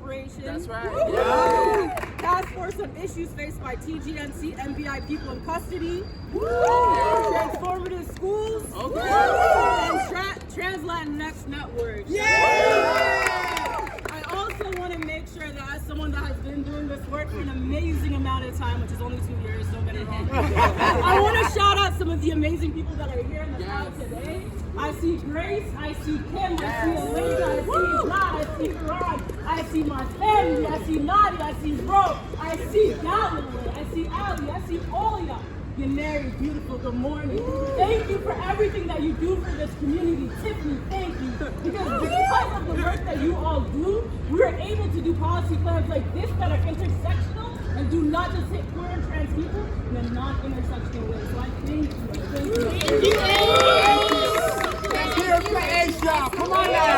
Corporation. That's right. Yeah. Task Force on Issues Faced by TGNC MBI People in Custody. Transformative Schools. Okay. And Trans Latinx Network. I also want to make sure that as someone that has been doing this work for an amazing amount of time, which is only 2 years, don't get it wrong. I want to shout out some of the amazing people that are here in the crowd today. I see Grace, I see Kim, I see Elena, I see Vlad, I see Ron, I see my family, I see Nadia, I see Bro, I see Galloway, I see Ali, I see all of y'all. You're married, beautiful, good morning. Thank you for everything that you do for this community. Tiffany, thank you. Because of the work that you all do, we're able to do policy plans like this that are intersectional and do not just hit queer and trans people in a non-intersectional way. So I thank you. Thank you. Let's hear it for Asia. Come on now.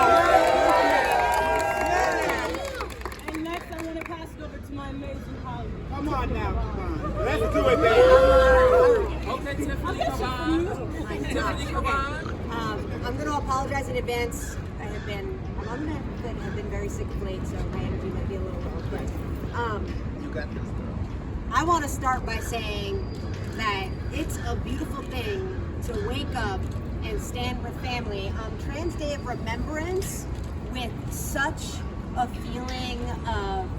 And next, I want to pass it over to my amazing colleague. Come on now. Come on. Let's do it, baby. Okay, Tiffany, come on. Tiffany, come on. I'm going to apologize in advance. I'm on the mend, but I've been very sick of late, so my energy might be a little low. But You got this, girl. I want to start by saying that it's a beautiful thing to wake up and stand with family on Trans Day of Remembrance with such a feeling of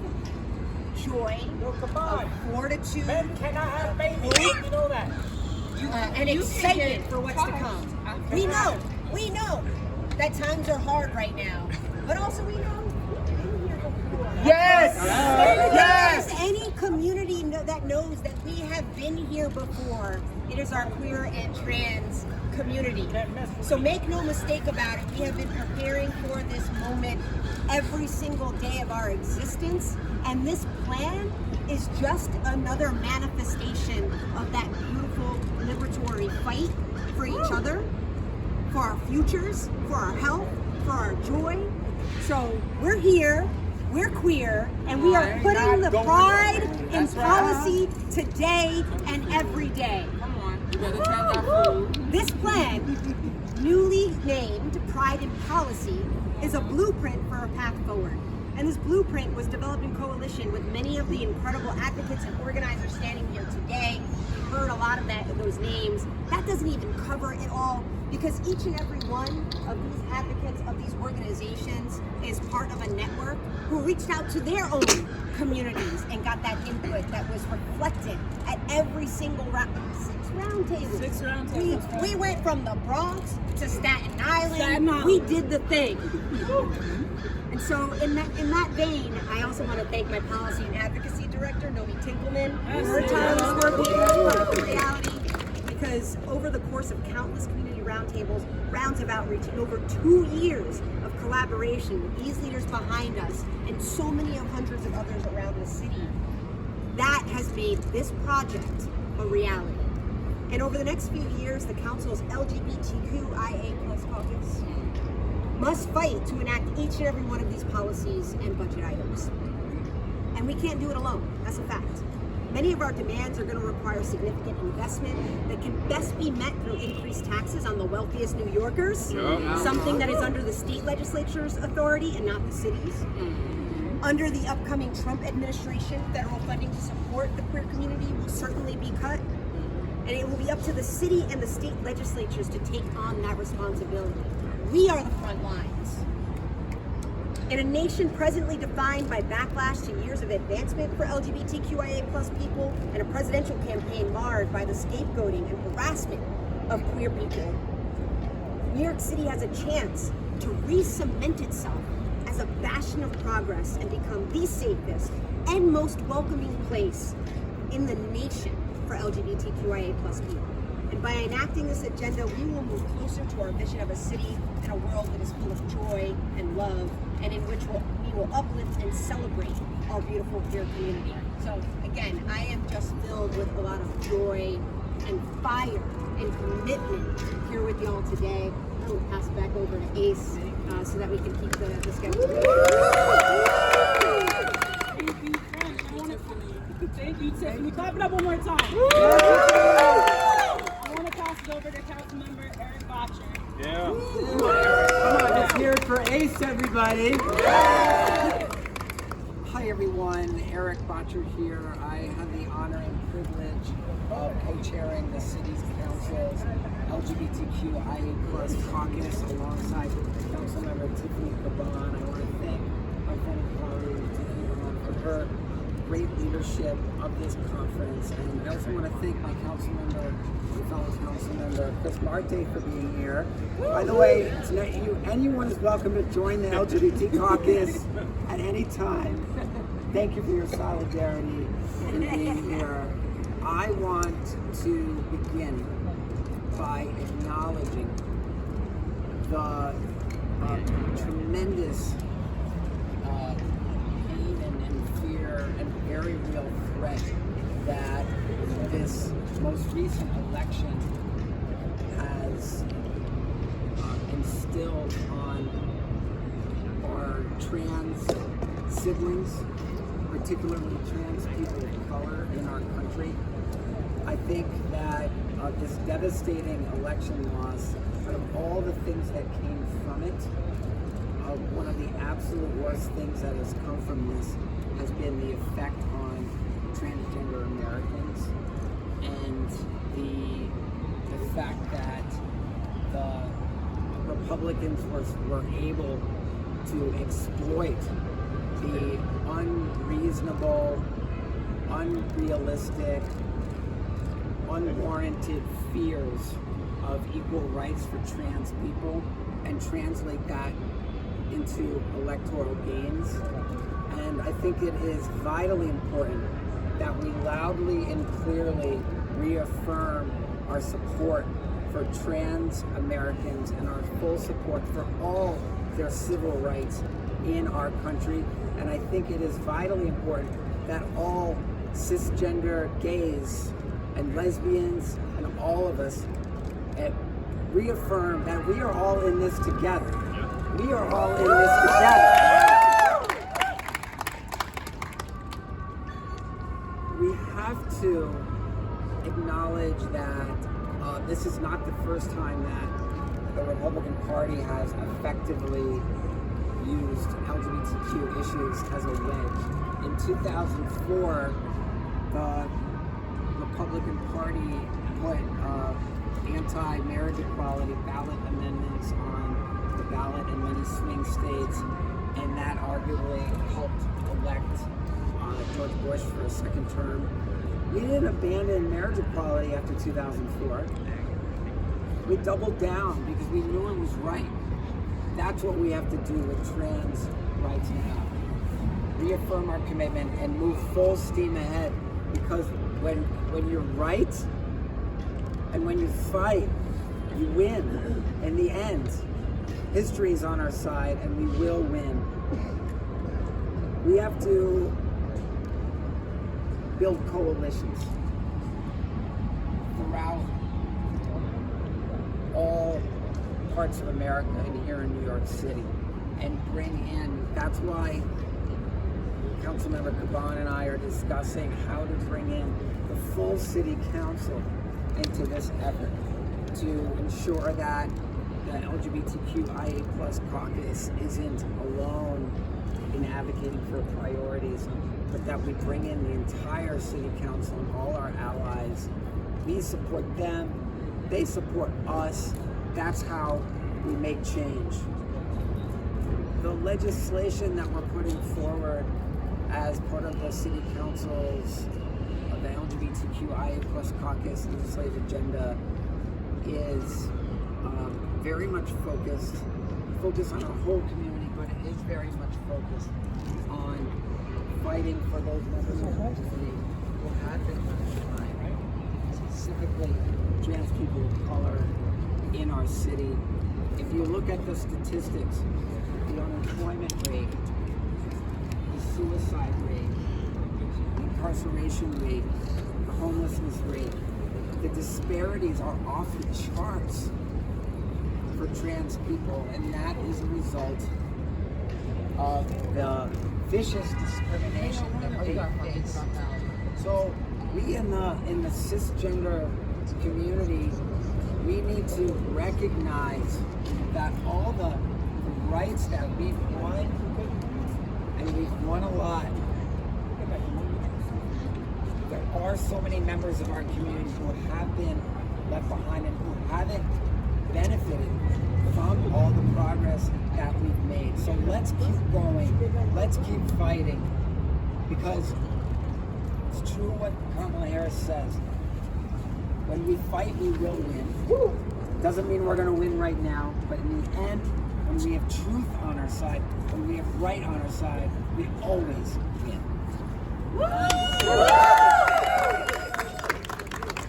joy, of fortitude, Men cannot have babies. You know that. and excitement for what's to come. We know that times are hard right now, but also we know we've been here before. Yes! Yes! Any community that knows that we have been here before, it is our queer and trans community. So make no mistake about it, we have been preparing for this moment every single day of our existence, and this plan is just another manifestation of that beautiful liberatory fight for each other, for our futures, for our health, for our joy. So we're here, we're queer, and we are putting the pride in policy today and every day. Come on. You better tell that food. This plan, newly named Pride in Policy, is a blueprint for a path forward. And this blueprint was developed in coalition with many of the incredible advocates and organizers standing here today. You've heard a lot of those names. That doesn't even cover it all, because each and every one of these advocates, of these organizations, is part of a network who reached out to their own communities and got that input that was reflected at every single six roundtables. We went from the Bronx to Staten Island. We did the thing. And so in that vein, I also want to thank my policy and advocacy director, Nomi Tinkelman, for her tireless work with reality, because over the course of countless community roundtables, rounds of outreach, and over 2 years of collaboration with these leaders behind us and so many of hundreds of others around the city, that has made this project a reality. And over the next few years, the Council's LGBTQIA+ caucus must fight to enact each and every one of these policies and budget items. And we can't do it alone, that's a fact. Many of our demands are going to require significant investment that can best be met through increased taxes on the wealthiest New Yorkers, something that is under the state legislature's authority and not the city's. Under the upcoming Trump administration, federal funding to support the queer community will certainly be cut, and it will be up to the city and the state legislatures to take on that responsibility. We are the front lines. In a nation presently defined by backlash to years of advancement for LGBTQIA+ people and a presidential campaign marred by the scapegoating and harassment of queer people, New York City has a chance to re-cement itself as a bastion of progress and become the safest and most welcoming place in the nation for LGBTQIA+ people. And by enacting this agenda, we will move closer to our vision of a city and a world that is full of joy and love, and in which we will uplift and celebrate our beautiful queer community. So again, I am just filled with a lot of joy and fire and commitment here with y'all today. I will pass it back over to Ace so that we can keep the schedule going. Thank you, Tiffany. Clap it up one more time. I want to pass it over to Councilmember Eric Botcher. Yeah. Come on, let's hear it for Ace, everybody. Hi everyone, Eric Botcher here. I have the honor and privilege of co-chairing the city's council's LGBTQIA+ caucus alongside Councilmember Tiffany Caban. I want to thank my friend colleague Tiffany Caban for her great leadership of this conference, and I also want to thank my fellow council member Chris Marte for being here. By the way, anyone is welcome to join the LGBT caucus at any time. Thank you for your solidarity in being here. I want to begin by acknowledging the tremendous pain and fear and very real threat that this most recent election has instilled on our trans siblings, particularly trans people of color in our country. I think that this devastating election loss, of all the things that came from it, one of the absolute worst things that has come from this has been the effect on transgender Americans and the fact that the Republicans were able to exploit the unreasonable, unrealistic, unwarranted fears of equal rights for trans people and translate that into electoral gains. And I think it is vitally important that we loudly and clearly reaffirm our support for trans Americans and our full support for all their civil rights in our country. And I think it is vitally important that all cisgender gays and lesbians and all of us reaffirm that we are all in this together. We are all in this together. We have to acknowledge that this is not the first time that the Republican Party has effectively used LGBTQ issues as a wedge. In 2004, the Republican Party put anti-marriage equality ballot amendments on the ballot in many swing states, and that arguably helped elect George Bush for a second term. We didn't abandon marriage equality after 2004. We doubled down because we knew it was right. That's what we have to do with trans rights now. Reaffirm our commitment and move full steam ahead, because when you're right and when you fight, you win. In the end, history is on our side and we will win. We have to build coalitions throughout all parts of America and here in New York City, and bring in, that's why Councilmember Caban and I are discussing how to bring in the full city council into this effort to ensure that the LGBTQIA+ caucus isn't alone in advocating for priorities, but that we bring in the entire city council and all our allies. We support them, they support us. That's how we make change. The legislation that we're putting forward as part of the city council's the LGBTQIA+ caucus legislative agenda is very much focused on our whole community, but it is very much focused on fighting for those members of the community who have been left behind, specifically trans people of color in our city. If you look at the statistics, the unemployment rate, the suicide rate, the incarceration rate, the homelessness rate, the disparities are off the charts for trans people, and that is a result of the vicious discrimination that they face. So we in the cisgender community, we need to recognize that all the rights that we've won, and we've won a lot, there are so many members of our community who have been left behind and who haven't benefited from all the progress that we've made. So let's keep going. Let's keep fighting. Because it's true what Kamala Harris says. When we fight, we will win. Doesn't mean we're going to win right now, but in the end, when we have truth on our side, when we have right on our side, we always win.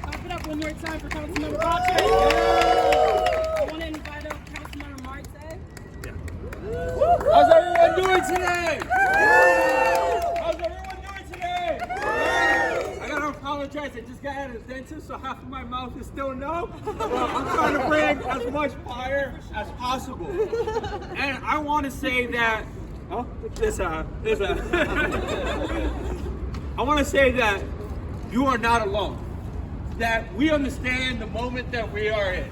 Clap it up one more time for Councilmember Botcher. I want to invite up Councilmember Marte. How's everyone doing today? How's everyone doing today? I gotta apologize. I just got out of the dentist, so half of my mouth is still no. But I'm trying to bring as much fire as possible. And I want to say that. Oh, I want to say that you are not alone. That we understand the moment that we are in.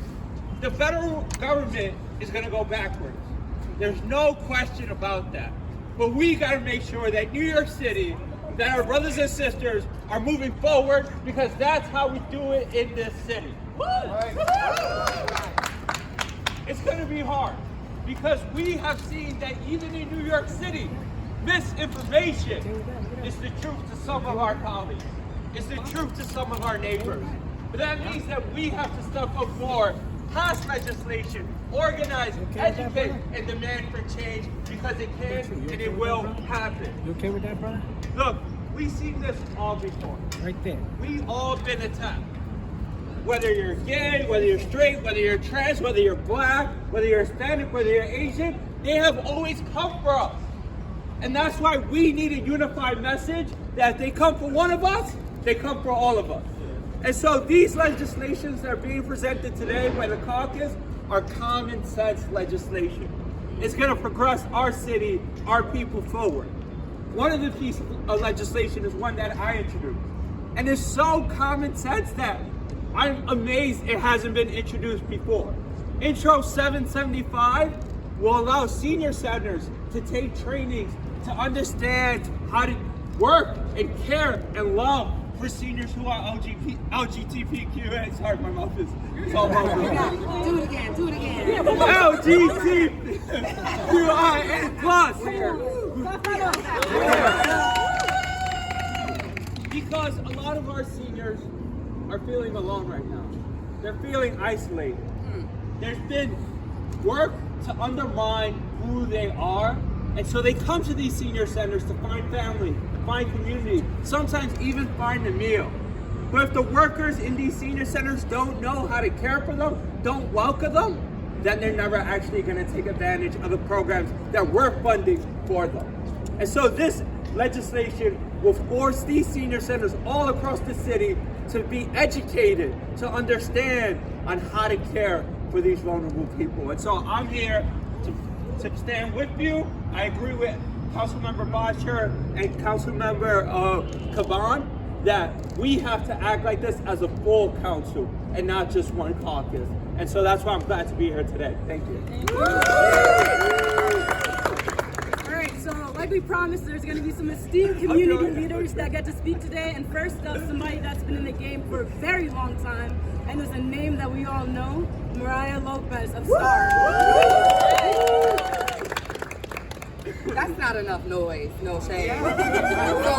The federal government is going to go backwards. There's no question about that. But we got to make sure that New York City, that our brothers and sisters are moving forward, because that's how we do it in this city. It's going to be hard because we have seen that even in New York City, misinformation is the truth to some of our colleagues. It's the truth to some of our neighbors. But that means that we have to step up more, pass legislation, organize, educate, and demand for change, because it can and it will happen. You okay with that, brother? Look, we've seen this all before. Right there. We've all been attacked. Whether you're gay, whether you're straight, whether you're trans, whether you're black, whether you're Hispanic, whether you're Asian, they have always come for us. And that's why we need a unified message that if they come for one of us, they come for all of us. And so these legislations that are being presented today by the caucus are common sense legislation. It's going to progress our city, our people forward. One of the pieces of legislation is one that I introduced. And it's so common sense that I'm amazed it hasn't been introduced before. Intro 775 will allow senior centers to take trainings to understand how to work and care and love for seniors who are LGBTQA. Sorry, my mouth is all over. Do it again. Do it again. LGBTQIA+. Because a lot of our seniors are feeling alone right now. They're feeling isolated. There's been work to undermine who they are, and so they come to these senior centers to find family, to find community, sometimes even find a meal. But if the workers in these senior centers don't know how to care for them, don't welcome them, then they're never actually going to take advantage of the programs that we're funding for them. And so this legislation will force these senior centers all across the city to be educated, to understand on how to care for these vulnerable people. And so I'm here to stand with you. I agree with Councilmember Botcher and Councilmember Caban that we have to act like this as a full council and not just one caucus. And so that's why I'm glad to be here today. Thank you. All right, so like we promised, there's going to be some esteemed community leaders that get to speak today. And first up, somebody that's been in the game for a very long time, and there's a name that we all know, Mariah Lopez of Star. That's not enough noise, no shame.